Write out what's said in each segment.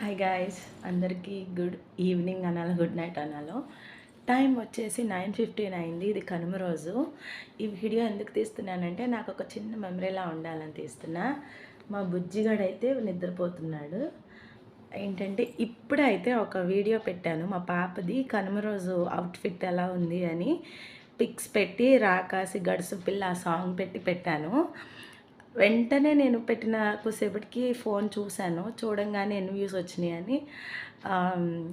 Hi guys, అందరికీ good evening అనాలో good night అనాలో. టైం వచ్చేసి 9:15 అయింది. ఇది కనుమ రోజు. ఈ వీడియో ఎందుకు తీస్తున్నానంటే నాకు ఒక చిన్న మెమరీలా ఉండాలని తీస్తున్నా. మా బుజ్జిగాడైతే నిద్రపోతున్నాడు. ఏంటంటే ఇప్పుడైతే ఒక వీడియో పెట్టాను మా పాపది కనుమ రోజు అవుట్ఫిట్ ఎలా ఉంది అని పిక్స్ పెట్టి రాకాసి గడుసు పిల్ల ఆ సాంగ్ పెట్టాను. వెంటనే నేను పెట్టిన కొద్దిసేపటికి ఫోన్ చూశాను. చూడంగానే ఎన్ని వ్యూస్ వచ్చినాయని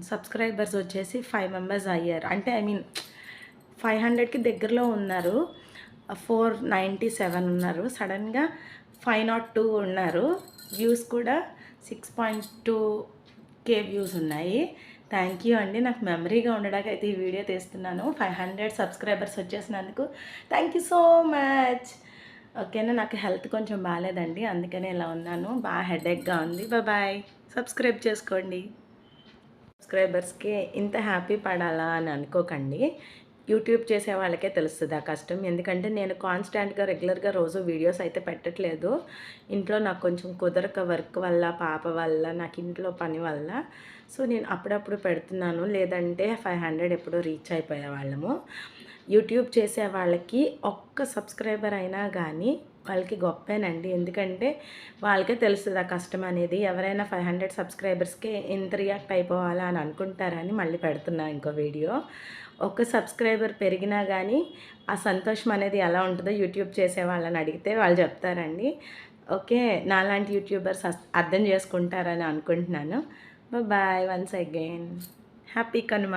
సబ్స్క్రైబర్స్ వచ్చేసి 5 మెంబర్స్ అయ్యారు. అంటే 500కి దగ్గరలో ఉన్నారు. 497 ఉన్నారు. సడన్గా 502 ఉన్నారు. వ్యూస్ కూడా 6.2K వ్యూస్ ఉన్నాయి. థ్యాంక్ యూ అండి. నాకు మెమరీగా ఉండడానికి అయితే ఈ వీడియో తీస్తున్నాను. 500 సబ్స్క్రైబర్స్ వచ్చేసినందుకు థ్యాంక్ యూ సో మచ్. ఓకేనా, నాకు హెల్త్ కొంచెం బాగాలేదండి, అందుకనే ఇలా ఉన్నాను. బాగా హెడేక్గా ఉంది. బాయ్. సబ్స్క్రైబ్ చేసుకోండి. సబ్స్క్రైబర్స్కి ఇంత హ్యాపీ పడాలా అని అనుకోకండి. యూట్యూబ్ చేసే వాళ్ళకే తెలుస్తుంది ఆ కష్టం. ఎందుకంటే నేను కాన్స్టాంట్గా రెగ్యులర్గా రోజు వీడియోస్ అయితే పెట్టట్లేదు. ఇంట్లో నాకు కొంచెం కుదరక వర్క్ వల్ల, పాప వల్ల, నాకు ఇంట్లో పని వల్ల. సో నేను అప్పుడప్పుడు పెడుతున్నాను. లేదంటే 500 ఎప్పుడో రీచ్ అయిపోయేవాళ్ళము. యూట్యూబ్ చేసే వాళ్ళకి ఒక్క సబ్స్క్రైబర్ అయినా కానీ వాళ్ళకి గొప్పేనండి. ఎందుకంటే వాళ్ళకే తెలుస్తుంది ఆ కష్టం అనేది. ఎవరైనా 500 సబ్స్క్రైబర్స్కి ఇంత రియాక్ట్ అయిపోవాలా అని అనుకుంటారని మళ్ళీ పెడుతున్నా ఇంకో వీడియో. ఒక సబ్స్క్రైబర్ పెరిగినా కానీ ఆ సంతోషం అనేది ఎలా ఉంటుందో యూట్యూబ్ చేసే వాళ్ళని అడిగితే వాళ్ళు చెప్తారండి. ఓకే, నాలాంటి యూట్యూబర్స్ అర్థం చేసుకుంటారని అనుకుంటున్నాను. Bye once again. Happy Kanuma.